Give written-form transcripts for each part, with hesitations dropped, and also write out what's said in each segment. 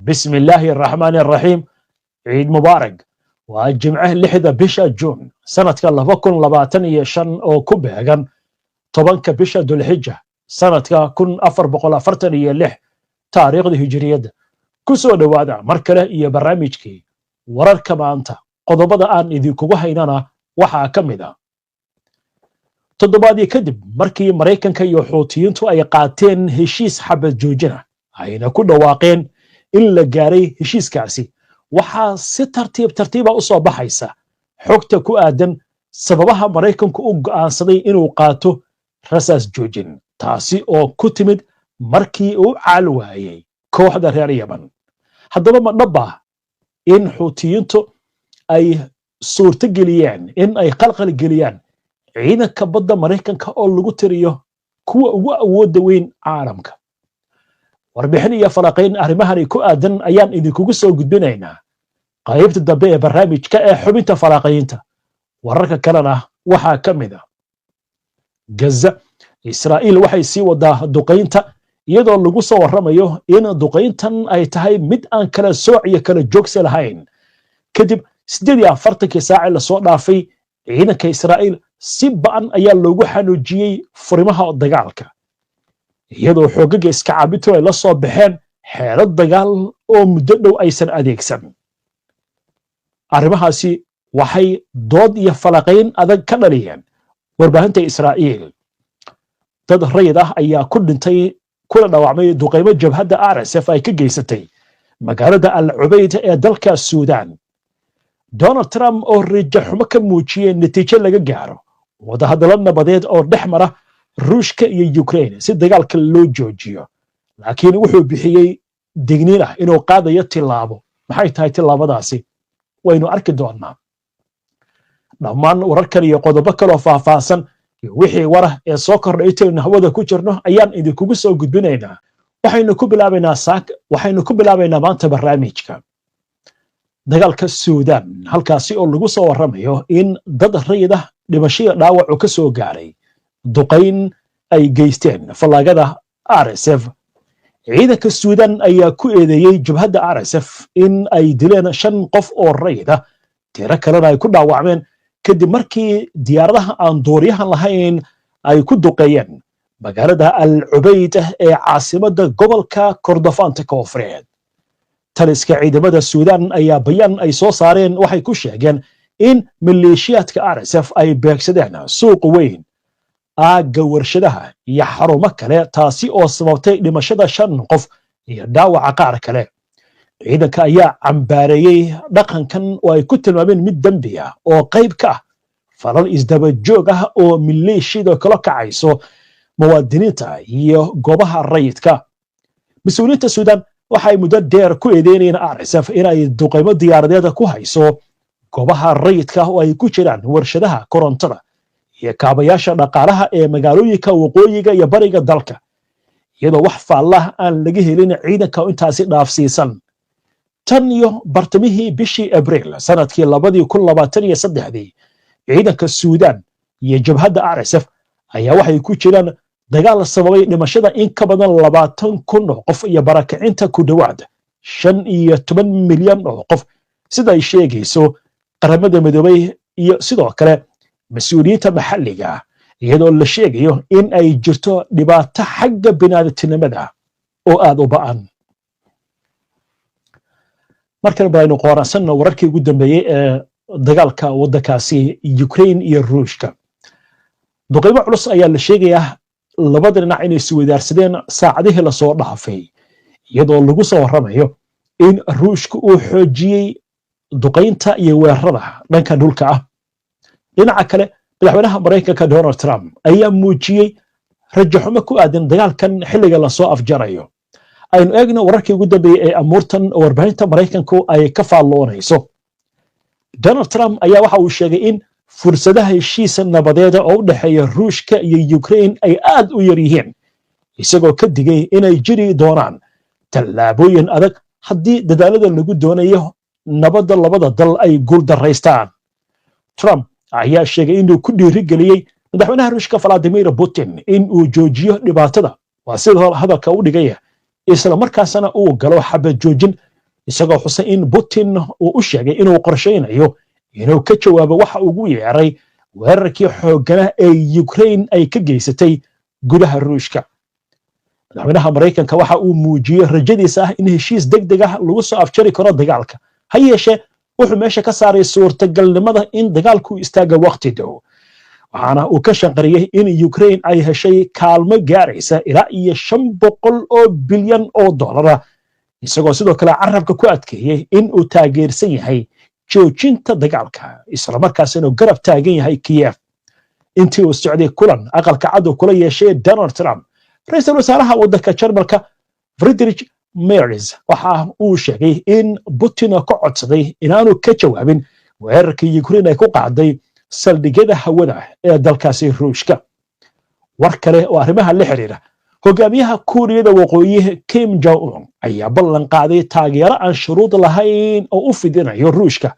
بسم الله الرحمن الرحيم. عيد مبارك. وجمعه لحظة بشا جون سنة الله كن لباتن يشن أو كبهجن طبعا كبشا ذو الحجة سنة كن أفر بقول أفرتن يلح تاريخ الهجرية كسو دوادا مركلة يبرامجكي ورر كما أنت قضبضا أن إذي كوهينانا وحا كمدا تضبادي كدب مركي مريكن كي يحوتينتو أي قاتين هشيس حبة جوجنا أين كل واقين إلا جاري هشيس كاسي waxaa si tartiiba u soo baxaysa xogta ku aadan sababaha Mareykanku u go'aansaday inuu qaato rasaas joojin taasi oo ku timid markii uu caal waayay kooxda reer Yemen. Haddaba ma dhaba in Xuutiyiintu ay suurta geliyeen in ay qalqal geliyaan ciidanka badda Mareykanka oo lagu tiriyo kuwa ugu awoodda weyn caalamka. warbixin iyo falaqayn arrimahan ku aadan ayaan idinkugu soo gudbinaynaa qaybta dambe ee barnaamijka ee xubinta falaqaynta. wararka kalena waxaa ka mid ah Gaza. Israa'iil waxay sii wadaa duqaynta iyadoo lagu soo waramayo in duqayntan ay tahay mid aan kala sooc iyo kala joogsi lahayn kadib 48 saac la soo dhaafay. ciidanka Israa'iil si ba'an ayaa loogu xanuujiyay furimaha dagaalka iyadoo xoogaga iska caabintu ay la soo baxeen xeelad dagaal oo muddo dhow aysan adeegsan. arrimahaasi waxay dood iyo falaqayn adag ka dhaliyeen warbaahinta Israa'iil. dad rayid ah ayaa ku dhintay kuna dhaawacmay duqeymo jabhadda RSF ay ka geysatay magaalada Al Ubayd ee dalka Suudaan. Donald Trump oo rajo xumo ka muujiyay natiijo laga gaaro wadahadalo nabadeed oo dhexmara Ruushka iyo Ukraine si dagaalka loo joojiyo, laakiin wuxuu bixiyay digniin ah inuu qaadayo tilaabo. maxay tahay tilaabadaasi? waynu arki doonaa. dhammaan wararkan iyo qodobo kale oo faahfaahsan iyo wixii warah ee soo kordhay intaaynu hawada ku jirno ayaan idinkugu soo gudbinaynaa. waxaynu ku bilaabaynaa maanta barnaamijka dagaalka Suudaan, halkaasi oo lagu soo waramayo in dad rayid ah dhimasho dhaawac ka soo gaaray duqayn ay geysteen falaagada RSF. ciidanka Suudaan ayaa ku eedeeyay jabhadda RSF in ay dileen 5 qof oo rayid ah, tiro kalena ay ku dhaawacmeen kadib markii diyaaradaha aan duuliyaha lahayn ay ku duqeeyeen magaalada Al Ubayd ee caasimadda gobolka Kordofaanta Koonfureed. taliska ciidamada Suudaan ayaa bayaan ay soo saareen waxay ku sheegeen in maleeshiyaadka RSF ay beegsadeen suuq weyn, aagga warshadaha iyo xarumo kale, taasi oo sababtay dhimashada 5 qof iyo dhaawaca qaar kale. ciidanka ayaa cambaareeyay dhaqankan oo ay ku tilmaameen mid dambi ah oo qayb ka ah falal isdaba joog ah oo maleeshiyada kala kacayso muwaadiniinta iyo goobaha rayidka. mas-uuliyiinta Suudaan waxay muddo dheer ku eedeynayeen RSF inay duqeymo diyaaradeed ku hayso goobaha rayidka oo ay ku jiraan warshadaha korontada iyo kaabayaasha dhaqaalaha ee magaalooyinka waqooyiga iyo bariga dalka, iyadoo wax faallaha aan laga helin ciidanka intaasi dhaafsiisan. tan iyo bartamihii bishii Abriil sanadkii 2023 ciidanka Suudaan iyo jabhadda RSF ayaa waxay ku jiraan dagaal sababay dhimashada in ka badan 20,000 qof iyo barakicinta ku dhawaad 15 milyan oo qof sida ay sheegayso qaramada midoobay iyo sidoo kale mas-uuliyiinta maxalliga ah, iyadoo la sheegayo in ay jirto dhibaato xagga bini'aadantinimada oo aad u ba'an. markan baynu qoransanno wararkii ugu dambeeyay ee dagaalka waddankaasi Ukraine iyo Ruushka. duqeymo culus ayaa la sheegayaa labada dhinac inay isweydaarsadeen saacadihii la soo dhaafay, iyadoo lagu soo waramayo in Ruushka uu xoojiyay duqeynta iyo weerarada dhanka dhulka ah. dhinaca kale madaxweynaha Mareykanka Donald Trump ayaa muujiyay rajo xumo ku aadan dagaalkan xilliga la soo afjarayo. aynu eegno wararkii ugu dambeeyay ee amuurtan warbaahinta Mareykanku ay ka faalloonayso. Donald Trump ayaa waxa uu sheegay in fursadaha heshiis nabadeed oo u dhaxeeya Ruushka iyo Ukraine ay aad u yar yihiin, isagoo ka digay inay jiri doonaan tallaabooyin adag haddii dadaalada lagu doonayo nabadda labada dal ay guul daraystaan. Trump ayaa sheegay inuu ku dhiirigeliyay madaxweynaha Ruushka Vladimir Putin in uu joojiyo dhibaatada, waa sida hadalka u dhigaya isla markaasna uu galo xabad joojin isagoo xusay in Putin uu u sheegay inuu qorsheynayo inuu ka jawaabo waxa ugu yeeray weerarkii xoogana ee Ukraine ay ka geysatay gudaha Ruushka. madaxweynaha Mareykanka waxa uu muujiyay rajadiisa ah in heshiis degdeg ah lagu soo afjari karo dagaalka. Ha yeeshee wuxuu meesha ka saaray suurtagalnimada in dagaalku istaaga waqti dhow. waxaana uu ka shanqariyay in Ukraine ay heshay kaalmo gaaraysa ilaa iyo 500 bilyan oo dollar, isagoo sidoo kale carabka ku adkeeyay in uu taageersan yahay joojinta dagaalka isla markaasina garab taagan yahay Kiev. intii uu socday kulan aqalka cad oo kula yeeshay Donald Trump, ra'iisul wasaaraha waddanka Jarmalka Friedrich Merz waxa uu sheegay in Putin ka codsaday inaanu ka jawaabin weerarkii Ukraine ay ku qaaday saldhigyada hawada ee dalkaasi Ruushka. war kale oo arrimaha la xiriira, hogaamiyaha Kuuriyada Waqooyi Kim Jong-un ayaa ballan qaaday taageero aan shuruud lahayn oo u fidinayo Ruushka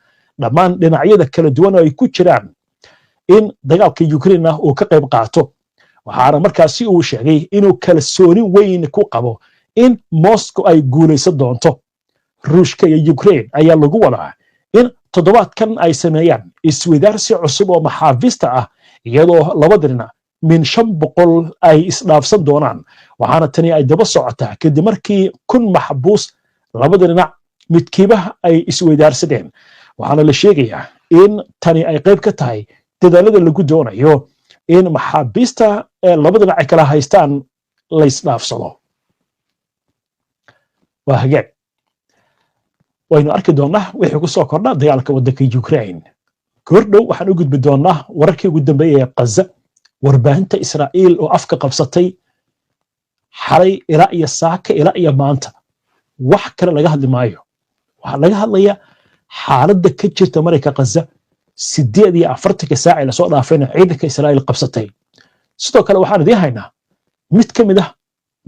dhammaan dhinacyada kala duwan oo ay ku jiraan in dagaalka Ukraine uu ka qayb qaato. waxaana markaasi uu sheegay inuu kalsooni weyn ku qabo in Moscow ay guulaysan doonto. Ruushka iyo Ukraine ayaa lagu wadaa in toddobaadkan ay sameeyaan isweydaarsi cusub oo maxaabiista ah, iyadoo labada dhinac min 500 ay isdhaafsan doonaan. waxaana tani ay daba socotaa kadib markii 1,000 maxbuus labada dhinac midkiiba ay isweydaarsadeen. waxaana la sheegayaa in tani ay qayb ka tahay dadaalada lagu doonayo in maxaabiista labada dhinac ay kala haystaan la isdhaafsado. waa hagaag, waynu arki doonaa wixii ku soo kordha dagaalka waddanka Ukraine. kordhow waxaan u gudbi doonaa wararkii ugu dambeeyay ee Gaza. warbaahinta Israa'iil oo afka qabsatay xalay ilaa iyo saaka ilaa iyo maanta, wax kale laga hadli maayo. waxaa laga hadlayaa xaaladda ka jirta marayka Gaza 48 saac la soo dhaafayna ciidanka Israa'iil qabsatay. sidoo kale waxaan idin haynaa mid ka mid ah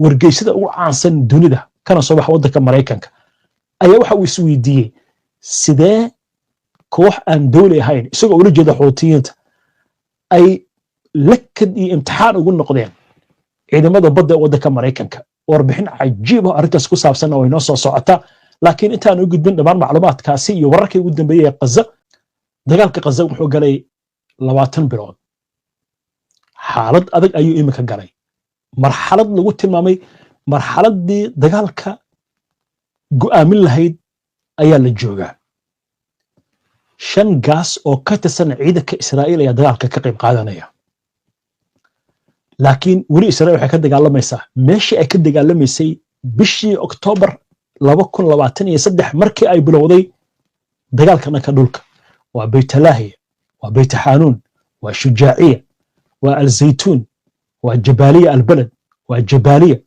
wargeysyada ugu caansan dunida kana soo baxa waddanka Mareykanka ayaa waxa uu isweydiiyey sidee koox aan dawli ahayn isagoo ula jeeda Xuutiyiinta ay lakad iyo imtixaan ugu noqdeen ciidamada badda ee waddanka Mareykanka. warbixin cajiib ah arrintaas ku saabsan oo inoo soo socota, laakiin intaan u gudbin dhammaan macluumaadkaasi iyo wararkii ugu dambeeyay ee Gaza. dagaalka Gaza wuxuu galay 20 bilood. xaalad adag ayuu imika galay. marxalad lagu tilmaamay marxaladii dagaalka go'aamin lahayd ayaa la joogaa. 5 gaas oo ka tirsan ciidanka Israa'iil ayaa dagaalka ka qayb qaadanaya. laakiin weli Israa'iil waxay ka dagaalamaysaa meeshii ay ka dagaalamaysay bishii Oktoobar 2023 markii ay bilowday dagaalka dhanka dhulka. waa Baytalaahiya, waa Baytaxaanuun, waa Shujaaciya, waa Al-Zaytuun, waa Jabaaliya Al-Balad, waa Jabaaliya.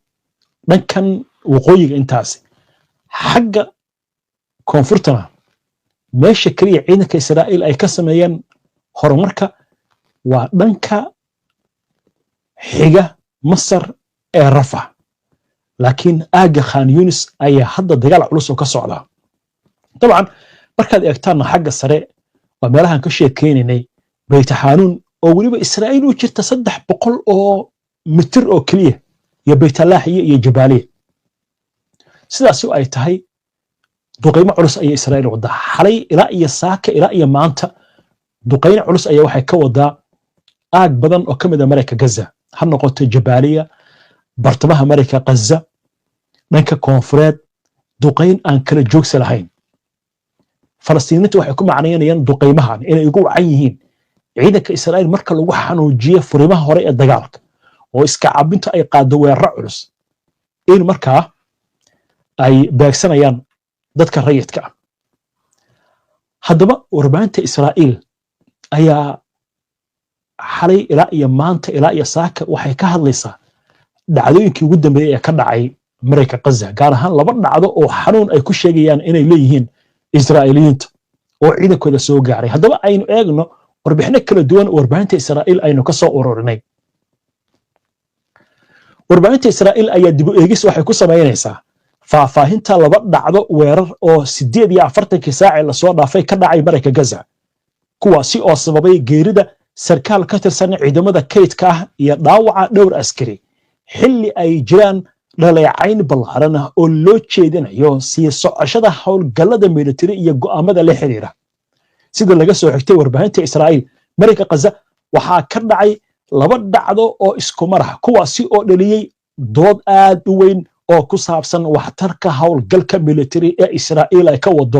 dhankan waqooyiga intaasi. xagga koonfurtana meesha kaliya ciidanka Israa'iil ay ka sameeyeen horumarka waa dhanka xiga Masar ee Rafah. laakiin aaga Khan Yunis ayaa hadda dagaal culus oo ka socda. dabcan markaad eegtaan xagga sare waa meelahan ka sheekeynay Baytaxaanuun oo waliba Israa'iil u jirta 300 oo mitir oo kaliya, iyo Baytalaahiya iyo Jabaaliya. sidaas oo ay tahay duqeymo culus ayay Israa'iil wadaa xalay ilaa iyo saaka ilaa iyo maanta. duqeymo culus ayaa waxay ka wadaa aag badan oo kamid ah marayka Gaza, ha noqoto Jabaaliya, bartamaha marayka Gaza, dhanka koonfureed, duqeyn aan kala joogsi lahayn. Falastiiniintu waxay ku macnaynayaan duqeymahan inay ugu wacan yihiin ciidanka Israa'iil marka lagu xanuujiyo furimaha hore ee dagaalka oo iska cabinta ay qaado weerar culus in markaa ay beegsanayaan dadka rayidka ah. haddaba warbaahinta Israa'iil ayaa xalay ilaa iyo maanta ilaa iyo saaka waxay ka hadlaysaa dhacdooyinkii ugu dambeeyay ee ka dhacay marayka Gaza, gaar ahaan 2 dhacdo oo xanuun ay ku sheegayaan inay leeyihiin Israa'iiliyiinta oo ciidankooda soo gaaray. haddaba aynu eegno warbixino kala duwan warbaahinta Israa'iil aynu ka soo ururinay. warbaahinta Israa'iil ayaa dib u eegis waxay ku sameynaysaa faahfaahinta 2 dhacdo weerar oo 48 saac la soo dhaafay ka dhacay marayka Gaza, kuwaasi oo sababay geerida sarkaal ka tirsan ciidamada kaydka ah iyo dhaawaca dhowr askari xilli ay jiraan dhaleecayn ballaaran ah oo loo jeedinayo sii socoshada howlgallada militari iyo go'aamada la xiriira. sida laga soo xigtay warbaahinta Israa'iil, marka Gaza waxaa ka dhacay laba dhacdo oo isku mar ah, kuwaasi oo dhaliyay dood aad u weyn oo ku saabsan waxtarka howlgalka militari ee Israa'iil ay ka wado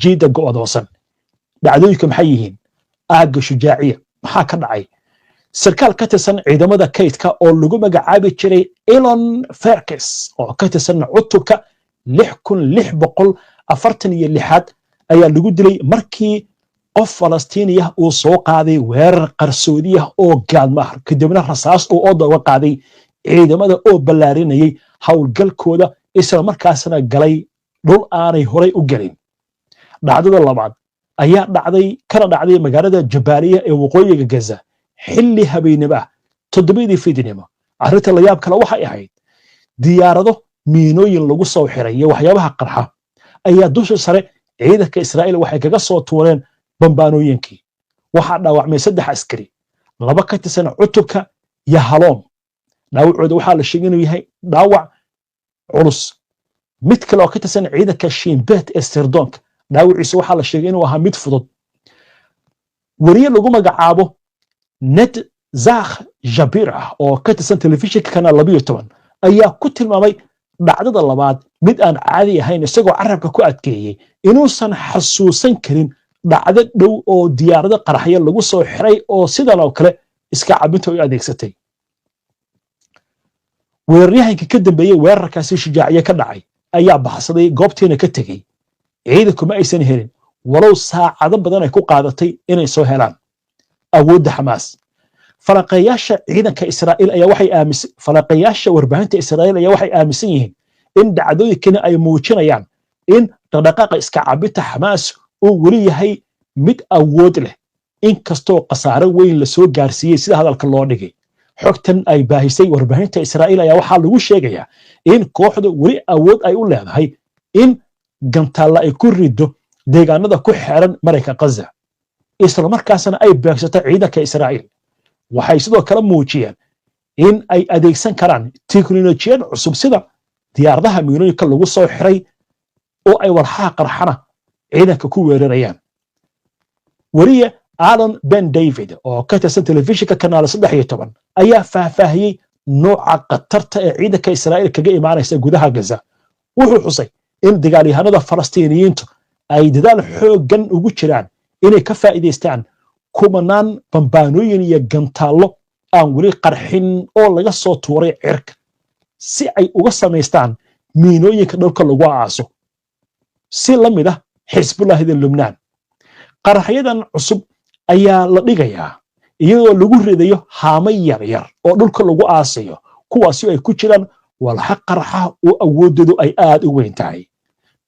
jiida go'doonsan. dhacdooyinka maxay yihiin? aagga Shujaaciya maxaa ka dhacay? sarkaal ka tirsan ciidamada kaydka oo lagu magacaabi jiray Elon Ferkes oo ka tirsan cutubka 6646 ayaa lagu dilay markii qof Falastiiniya uu soo qaaday weerar qarsoodi ah oo gaadma ah, kadibna rasaas uu uga qaaday ciidamada oo ballaarinayay howlgalkooda isla markaasna galay dhul aanay horay u galin. dhacdada labaad ayaa dhacday magaalada Jabaaliya ee waqooyiga Gaza xilli habeenimo ah 7 fiidnimo. arrinta la yaab kale waxay ahayd diyaarado miinooyin lagu soo xiray iyo waxyaabaha qarxa ayaa dusha sare ciidanka Israa'iil waxay kaga soo tuureen bambaanooyinkii. waxaa dhaawacmay 3 askari, 2 ka tirsan cutubka Yahaloom. dhaawacooda waxaa la sheegay inuu yahay dhaawac culus. mid kale oo ka tirsan ciidanka Shin Bet ee Sirdoonka, dhaawaciisa waxaa la sheegay inuu ahaa mid fudud. wariye lagu magacaabo Ned Zakh Jabir oo ka tirsan telefishinka Kanaal 12 ayaa ku tilmaamay dhacdada labaad mid aan caadi ahayn, isagoo carabka ku adkeeyay inuusan xasuusan karin dhacdo dhow oo diyaarado qaraxyo lagu soo xiray oo sidan oo kale iska cabinta u adeegsatay. weeraryahanka ka dambeeyay weerarkaasi Shujaaciye ka dhacay ayaa baxsaday goobtiina ka tegey. ciidanku ma aysan helin walow saacado badan ay ku qaadatay inay soo helaan. awoodda Xamaas. falaqayaasha ciidanka Israa'iil ayaa falaqayaasha warbaahinta Israa'iil ayaa waxay aaminsan yihiin in dhacdooyinkani ay muujinayaan in dhaqdhaqaaqa iska cabinta Xamaas uu weli yahay mid awood leh, inkastoo khasaare weyn la soo gaarsiiyey sida hadalka loo dhigay. xogtan ay baahisay warbaahinta Israa'iil ayaa waxaa lagu sheegayaa in kooxdu weli awood ay u leedahay in gantaalla ay ku rido deegaanada ku xeeran marayka Gaza, isla markaasna ay beegsato ciidanka Israa'iil. waxay sidoo kale muujiyeen in ay adeegsan karaan tiknoolajiyad cusub sida diyaaradaha miinooyinka lagu soo xiray oo ay walxaha qarxana ciidanka ku weerarayaan. wariye Alan Ben David oo ka tirsan telefishinka Kanaal 13 ayaa faahfaahiyey nooca khatarta ee ciidanka Israa'iil kaga imaanaysa gudaha Gaza. wuxuu xusay in dagaalyahanada Falastiiniyiintu ay dadaal xooggan ugu jiraan inay ka faa'iideystaan kumanaan bambaanooyin iyo gantaallo aan weli qarxin oo laga soo tuuray cirka si ay uga samaystaan miinooyinka dhulka lagu aaso, si la mid ah Xisbullahida Lubnaan. qaraxyadan cusub ayaa la dhigayaa iyadoo lagu ridayo haamo yaryar oo dhulka lagu aasayo, kuwaasi ay ku jiraan walxa qarxa oo awoodoodu ay aad u weyn tahay.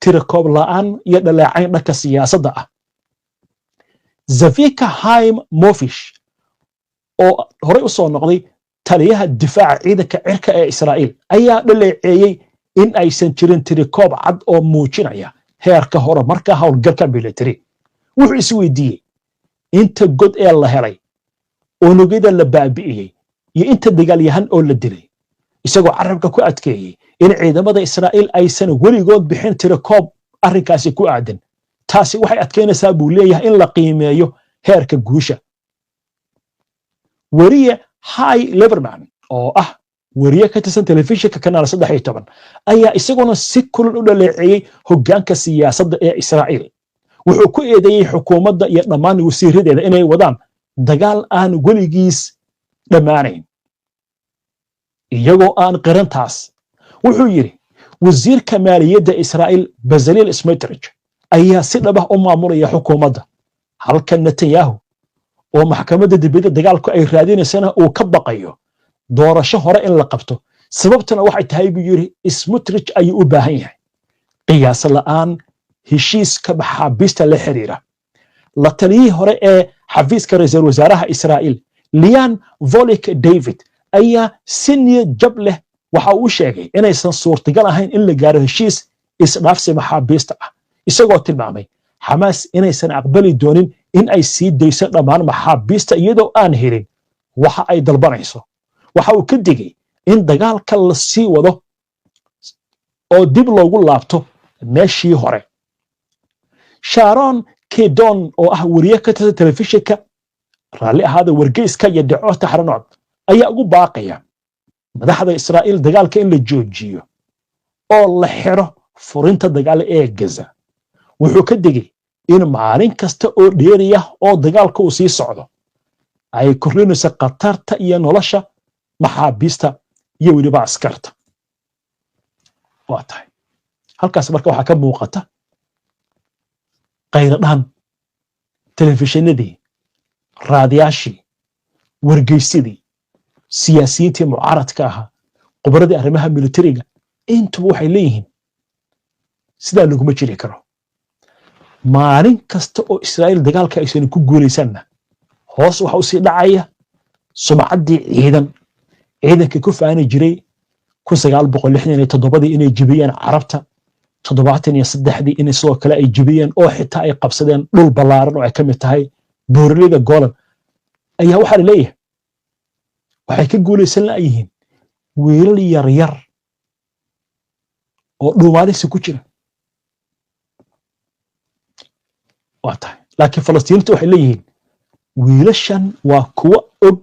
tirakoob la'aan iyo dhaleecayn dhanka siyaasadda ah. Zavika Haim Mofish oo horey u soo noqday taliyaha difaaca ciidanka cirka ee Israa'iil ayaa dhaleeceeyay in aysan jirin tirikoob cad oo muujinaya heerka horumarka howlgalka militari. wuxuu isweydiiyey inta god ee la helay, unugyada la baabi'iyey iyo inta dagaalyahan oo la dilay, isagoo carabka ku adkeeyey in ciidamada Israa'iil aysan weligood bixin tirikoob arrinkaasi ku aadan. taasi waxay adkeynaysaa buu leeyahay in la qiimeeyo heerka guusha. wariye Hai Leverman oo ah wariye ka tirsan telefishinka Kanaal 13 ayaa isaguna si kulul u dhaleeceeyay hoggaanka siyaasadda ee Israa'iil. wuxuu ku eedeeyay xukuumadda iyo dhammaan wasiiradeeda inay wadaan dagaal aan weligiis dhammaanayn, iyagoo aan qirantaas. wuxuu yidhi wasiirka maaliyadda Israa'iil Bezalel Smotrich ayaa si dhab ah u maamulaya xukuumadda, halka Netanyahu oo maxkamadda dibadda dagaalku ay raadinaysana uu ka baqayo doorasho hore in la qabto. sababtuna waxay tahay buu yidhi Smotrich ayuu u baahan yahay qiyaas la'aan heshiiska maxaabiista la xiriira. la taliyihii hore ee xafiiska ra'iisul wasaaraha Israa'iil Lian Volik David ayaa si niyad jab leh waxa uu sheegay inaysan suurtagal ahayn in la gaaro heshiis isdhaafsi maxaabiista ah, isagoo tilmaamay Xamaas inaysan aqbali doonin in ay sii dayso dhammaan maxaabiista iyadoo aan helin waxa ay dalbanayso. waxa uu ka digay in dagaalka la sii wado oo dib loogu laabto meeshii hore. Sharon Kedon oo ah wariye ka tirsan telefishinka raalli ahaada wargeyska iyo dhaco taxranood ayaa ugu baaqaya madaxda Israa'iil dagaalka in la joojiyo oo la xiro furinta dagaal ee Gaza. Wuxuu ka digay in maalin kasta oo dheeriya oo dagaalka uu sii socdo ay kordhinayso khatarta iyo nolosha maxaabiista iyo weliba askarta. waa tahay halkaas marka waxaa ka muuqata qayradhaan telefishinadii, raadiyaashii, wargeysadii, siyaasiyiintii mucaaradka ahaa, khubradii arrimaha militariga intuba waxay leeyihiin sidaa laguma jiri karo. maalin kasta oo Israa'iil dagaalka aysan ku guulaysanna hoos waxa u sii dhacaya sumcaddii ciidankii ku faani jiray 1967 inay jibiyeen carabta, 73 inay sidoo kale ay jibiyeen oo xitaa ay qabsadeen dhul ballaaran oo ay ka mid tahay buuraleyda Golan. ayaa waxaa la leeyahay waxay ka guulaysan la'yihiin wiilal yaryar oo dhuumaadaysi ku jira. waa tahay laakiin Falastiiniintu waxay leeyihiin wiilashan waa kuwa og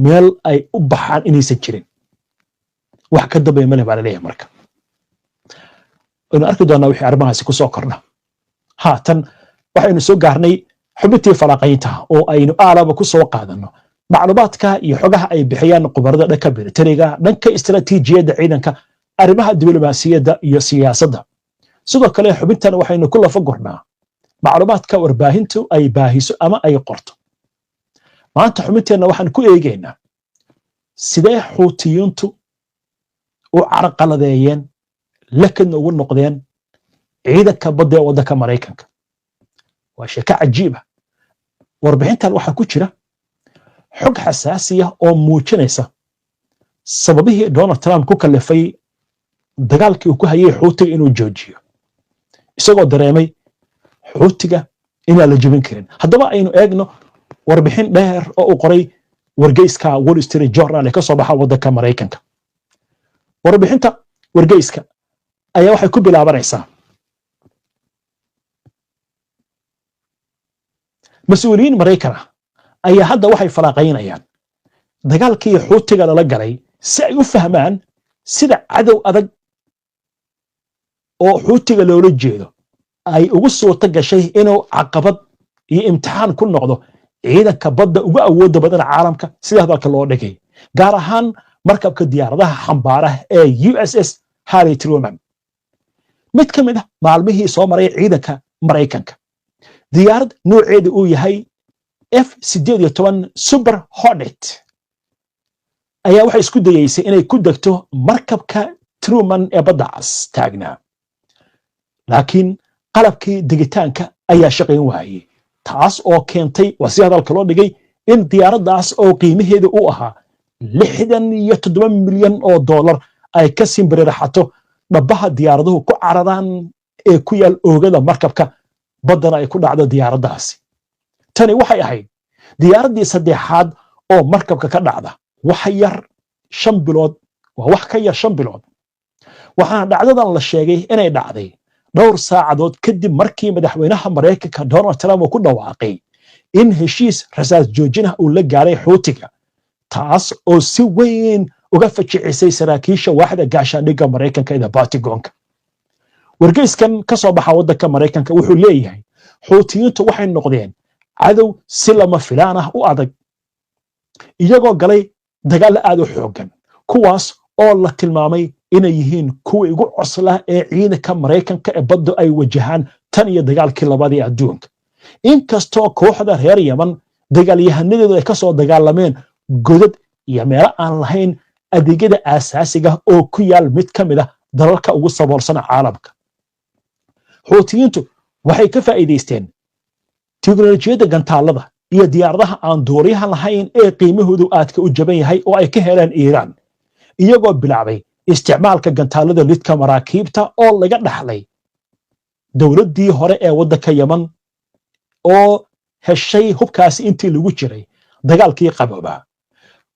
meel ay u baxaan inaysan jirin, wax ka dambeeya male baa la leeyahay. marka aynu arki doonaa wixii arrimahaasi ku soo kordha. haatan waxaynu soo gaarnay xubintii falanqaynta oo aynu aalaba ku soo qaadanno macluumaadka iyo xogaha ay bixiyaan khubarada dhanka militariga, dhanka istiraatiijiyadda ciidanka, arrimaha diblomaasiyadda iyo siyaasadda. sidoo kale xubintan waxaynu ku lafa gurnaa macluumaadka warbaahintu ay baahiso ama ay qorto. maanta xubinteenna waxaan ku eegaynaa sidee xuutiyiintu u carqaladeeyeen lakadna ugu noqdeen ciidanka badda ee waddanka Maraykanka. waa sheeko cajiib ah. warbixintan waxaa ku jira xog xasaasi ah oo muujinaysa sababihii Donald Trump ku kalifay dagaalkii uu ku hayay xuutiga inuu joojiyo, isagoo dareemay xuutiga inaan la jebin karin. haddaba aynu eegno warbixin dheer oo uu qoray wargeyska Wall Street Journal ee ka soo baxa waddanka Maraykanka. warbixinta wargeyska ayaa waxay ku bilaabanaysaa mas-uuliyiin Maraykan ah ayaa hadda waxay falanqaynayaan dagaalkii xuutiga lala galay si ay u fahmaan sida cadow adag oo xuutiga loola jeedo ay ugu suurto gashay inuu caqabad iyo imtixaan ku noqdo ciidanka badda ugu awoodda badan caalamka sida hadalka loo dhigay, gaar ahaan markabka diyaaradaha xambaara ee USS Harry Truman. mid ka mid ah maalmihii soo maray ciidanka Maraykanka, diyaarad nooceedu uu yahay F-18 Super Hornet ayaa waxay isku dayeysay inay ku degto markabka Truman ee badda cas taagnaa, laakiin qalabkii degitaanka ayaa shaqayn waayey, taas oo keentay waa si hadalka loo dhigay in diyaaraddaas oo qiimaheedu u ahaa $67 milyan ay ka simbiriraxato dhabaha diyaaraduhu ku cararaan ee ku yaal oogada markabka baddana ay ku dhacdo diyaaraddaasi. tani waxay ahayd diyaaraddii saddexaad oo markabka ka dhacda wax ka yar 5 bilood. waxaana dhacdadan la sheegay inay dhacday dhowr saacadood kadib markii madaxweynaha Maraykanka Donald Trump uu ku dhawaaqay in heshiis rasaas joojina uu la gaaray xuutiga, taas oo si weyn uga fajicisay saraakiisha waaxda gaashaandhigga Maraykanka ee Pentagonka. wargeyskan ka soo baxa waddanka Maraykanka wuxuu leeyahay xuutiyiintu waxay noqdeen cadow si lama filaan ah u adag, iyagoo galay dagaal aad u xooggan, kuwaas oo la tilmaamay inay yihiin kuwii ugu coslaa ee ciidanka Maraykanka ee badda ay wajahaan tan iyo dagaalkii labaad ee adduunka. inkastoo kooxda reer Yaman dagaalyahanadoodu ay ka soo dagaalameen godad iyo meelo aan lahayn adeegyada aasaasiga oo ku yaal mid ka mid ah dalalka ugu saboolsan caalamka. xuutiyiintu waxay ka faa'iidaysteen tiknoolajiyadda gantaalada iyo diyaaradaha aan duuliyaha lahayn ee qiimahoodu aadka u jaban yahay oo ay ka heleen Iiraan, iyagoo bilaabay isticmaalka gantaalada lidka maraakiibta oo laga dhaxlay dowladdii hore ee waddanka Yaman oo heshay hubkaasi intii lagu jiray dagaalkii qaboobaa,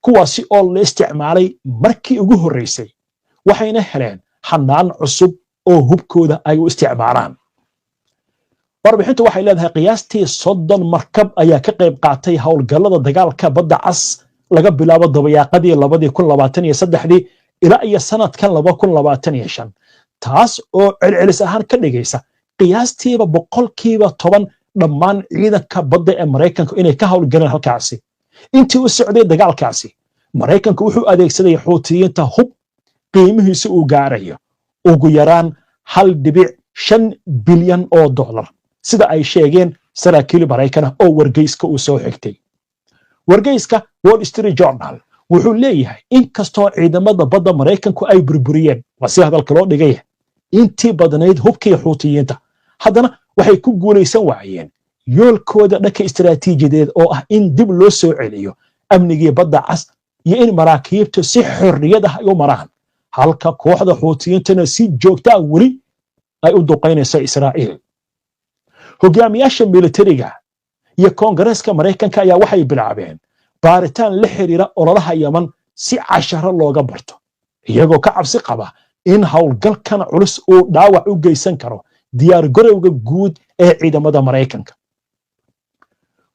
kuwaasi oo la isticmaalay markii ugu horreysay, waxayna heleen xanaan cusub oo hubkooda ay u isticmaalaan. warbixintu waxay leedahay qiyaastii 30 markab ayaa ka qayb qaatay howlgallada dagaalka badda cas laga bilaabo dabayaaqadii 2023 ilaa iyo sanadkan 2025, taas oo celcelis ahaan ka dhigaysa qiyaastiiba 10% dhammaan ciidanka badda ee Mareykanka inay ka howlgaleen halkaasi. intii uu socday dagaalkaasi, Mareykanku wuxuu adeegsaday Xuutiyiinta hub qiimihiisu uu gaarayo ugu yaraan 1.5 bilyan oo dollar, sida ay sheegeen saraakiil Mareykan oo wargeyska uu soo xigtay. wargeyska Wall Street Journal wuxuu leeyahay in kastoo ciidamada badda Mareykanku ay burburiyeen, waa si hadalka loo dhigay, intii badnayd hubkii Xuutiyiinta, haddana waxay ku guulaysan waayeen yoolkooda dhanka istiraatiijiyadeed oo ah in dib loo soo celiyo amnigii badda cas iyo in maraakiibtu si xorriyad ah ay u maraan, halka kooxda Xuutiyiintana si joogto ah weli ay u duqaynayso Israa'iil. hogaamiyaasha militariga iyo Koongareeska Mareykanka ayaa waxay bilaabeen baaritaan la xiriira ololaha Yemen si casharo looga barto, iyagoo ka cabsi qaba in howlgalkan culus uu dhaawac u geysan karo diyaar garowga guud ee ciidamada Mareykanka.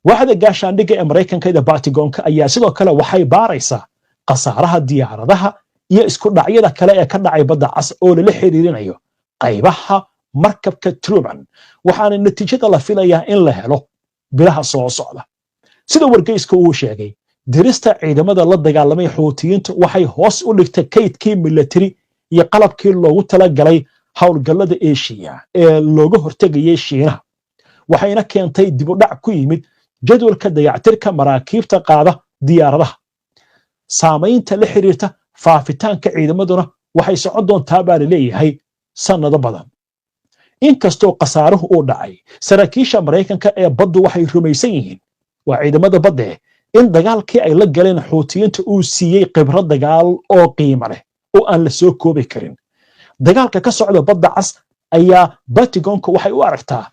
waaxda gaashaandhigga ee Mareykanka ee Pentagonka ayaa sidoo kale waxay baaraysaa khasaaraha diyaaradaha iyo isku dhacyada kale ee ka dhacay badda cas oo lala xiriirinayo qaybaha markabka Truman, waxaana natiijada la filayaa in la helo bilaha soo socda. sida wargeyska uu sheegay, dirista ciidamada la dagaalamay Xuutiyiinta waxay hoos u dhigtay kaydkii military iyo qalabkii loogu talagalay howlgallada Asia ee looga hortegayay Shiinaha, waxayna keentay dib u dhac ku yimid jadwalka dayactirka maraakiibta qaada diyaaradaha. saamaynta la xiriirta faafitaanka ciidamaduna waxay socon doontaa baa leeyahay sanado badan. inkastoo khasaaruhu uu dhacay, saraakiisha Mareykanka ee baddu waxay rumaysan yihiin waa ciidamada badda in dagaalkii ay la galeen Xuutiyiinta uu siiyey khibrad dagaal oo qiimo leh oo aan la soo koobi karin. dagaalka ka socda badda cas ayaa Pentagonka waxay u aragtaa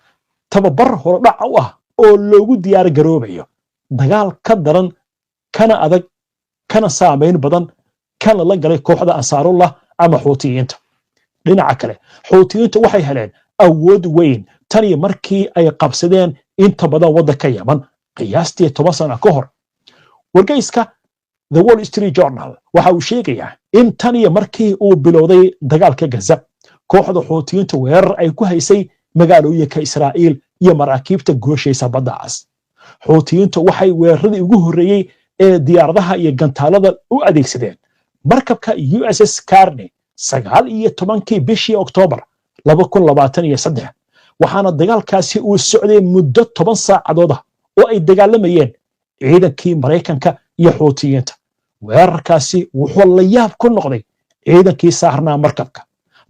tababar hordhac u ah oo loogu diyaar garoobayo dagaal ka daran, kana adag, kana saamayn badan kana la galay kooxda Ansaarullah ama Xuutiyiinta. dhinaca kale, Xuutiyiintu waxay heleen awood weyn tan iyo markii ay qabsadeen inta badan waddanka Yemen qiyaastii 10 sano ka hor. wargeyska The Wall Street Journal waxa uu sheegayaa in tan iyo markii uu bilowday dagaalka Gaza, kooxda Xuutiyiinta weerar ay ku haysay magaalooyinka Israa'iil iyo maraakiibta gooshaysa badda cas. Xuutiyiintu waxay weeraradii ugu horreeyay ee diyaaradaha iyo gantaalada u adeegsadeen markabka USS Carney 19 bishii Oktoobar 2023, waxaana dagaalkaasi uu socday muddo 10 saacadood ah oo ay dagaalamayeen ciidankii Mareykanka iyo Xuutiyiinta. weerarkaasi wuxuu la yaab ku noqday ciidankii saarnaa markabka.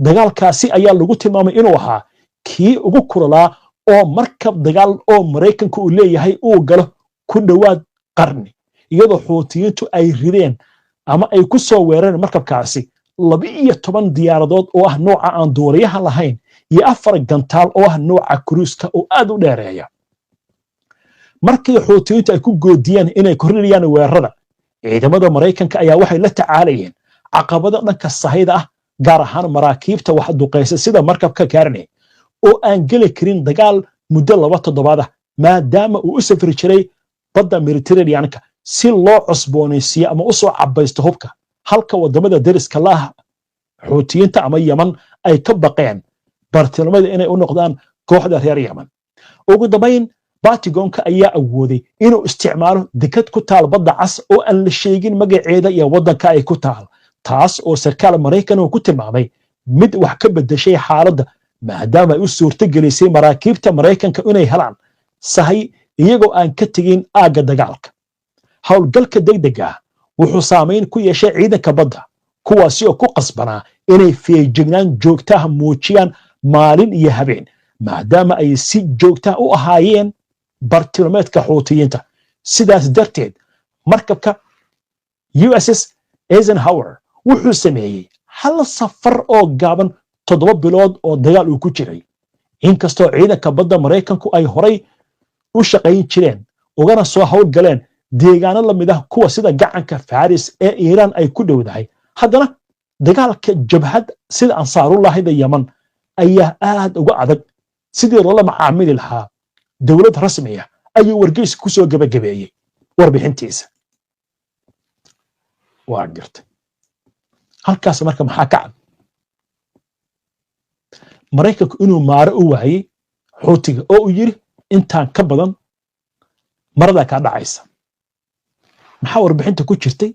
dagaalkaasi ayaa lagu tilmaamay inuu ahaa kii ugu kululaa oo markab dagaal oo Mareykanku uu leeyahay uu galo ku dhowaad qarni, iyadoo Xuutiyiintu ay rideen ama ay ku soo weerareen markabkaasi 12 diyaaradood oo ah nooca aan duuliyaha lahayn iyo 4 gantaal oo ah nooca cruise-ka oo aad u dheereeya. markii Xuutiyiintu ay ku goodiyeen inay kordhiyaan weerarada, ciidamada Mareykanka ayaa waxay la tacaalayeen caqabado dhanka sahayda ah, gaar ahaan maraakiibta wax duqeysa sida markabka Carney oo aan geli karin dagaal muddo 2 toddobaad ah, maadaama uu u safri jiray badda Mediterranean-ka si loo cusboonaysiiyo ama u soo cabaysto hubka, halka wadamada deriska la ah Xuutiyiinta ama Yemen ay ka baqeen bartilmaameed inay u noqdaan kooxda reer Yemen. ugu dambayn, Pentagonka ayaa awooday inuu isticmaalo dekad ku taal badda cas oo aan la sheegin magaceeda iyo waddanka ay ku taal, taas oo sarkaal Mareykan uu ku tilmaamay mid wax ka bedeshay xaaladda, maadaama ay u suurtagelisay maraakiibta Mareykanka inay helaan sahay iyagoo aan ka tegin aagga dagaalka. howlgalka degdega wuxuu saamayn ku yeeshay ciidanka badda, kuwaasi oo ku qasbanaa inay feejignaan joogto ah muujiyaan maalin iyo habeen, maadaama ay si joogto ah u ahaayeen bartilmaameedka Xuutiyiinta. sidaas darteed, markabka USS Eisenhower wuxuu sameeyey hal safar oo gaaban 7 bilood oo dagaal uu ku jiray. inkastoo ciidanka badda Mareykanku ay horay u shaqayn jireen ugana soo howlgaleen deegaano la mid ah kuwa sida gacanka Faris ee Iiraan ay ku dhowdahay, haddana dagaalka jabhad sida ansaarullahida yaman ayaa aad uga adag sidii loola macaamili lahaa dowlad rasmi ah ayuu wargeys ku soo gabagabeeyey warbixintiisa. waa gartay halkaas marka maxaa ka cad maraykanku inuu maaro u waayey xuutiga oo uu yiri intaan ka badan marada ka dhacaysa. maxaa warbixinta ku jirtay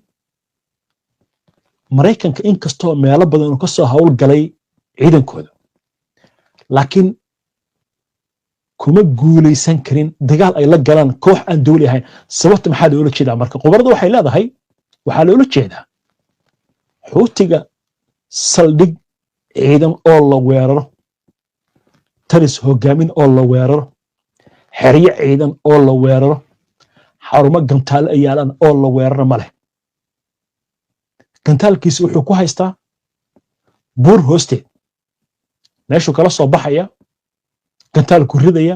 maraykanka inkastoo meelo badan ka soo hawl galay ciidankooda laakiin kuma guulaysan karin dagaal ay la galaan koox aan dawli ahayn. sababta maxaa loola jeedaa marka khubaradu waxay leedahay waxaa loola jeedaa xuutiga saldhig ciidan oo la weeraro, talis hogaamin oo la weeraro, xeryo ciidan oo la weeraro, xarumo gantaal ayaalan oo la weeraro ma leh. gantaalkiisu wuxuu ku haystaa buur hoosteed meeshuu kala soo baxaya gantaal ku ridaya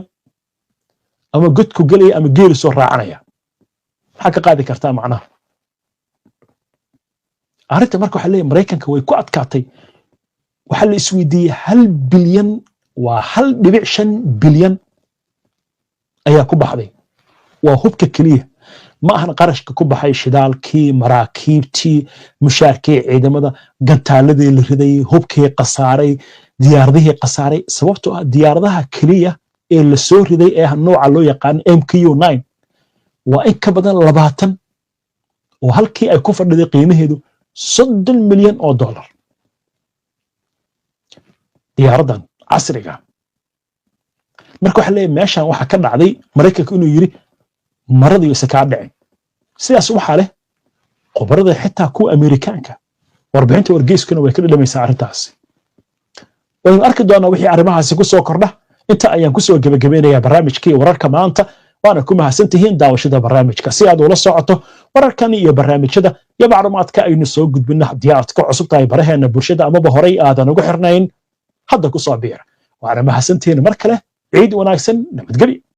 ama god ku gelaya ama geeli soo raacanaya. maxaa ka qaadi kartaa macnaha arrinta marka waxaa leeyahay maraykanka way ku adkaatay. waxaa la isweydiiyey 1 bilyan waa 1.5 bilyan ayaa ku baxday. waa hubka keliya ma ahan qarashka ku baxay shidaalkii, maraakiibtii, mushaarkii ciidamada, gantaaladii la riday, hubkii qasaaray, diyaaradihii qasaaray. sababtoo ah diyaaradaha keliya ee la soo riday ee nooca loo yaqaan MQ-9 waa in ka badan 20 oo halkii ay ku fadhiday qiimaheedu $30 milyan. diyaaradan casriga marka waxa leeyahay meeshan waxa ka dhacday maraykanka inuu yiri marada iyo sakaa dhicin. sidaas waxa leh khubarada xitaa kuwa Ameerikaanka. warbixinta wargeyskuna way ka dhadhamaysaa arrintaas. waynu arki doonaa wixii arrimahaasi ku soo kordha. inta ayaan ku soo gabagabeynayaa barnaamijkii wararka maanta. waana ku mahadsantihiin daawashada barnaamijka. si aad ula socoto wararkan iyo barnaamijyada iyo macluumaadka aynu soo gudbino haddii aad ka cusub tahay baraheena bulshada amaba horay aadan ugu xirnayn hadda ku soo biir. waana mahadsantihiin mar kale. ciid wanaagsan, nabadgelyo.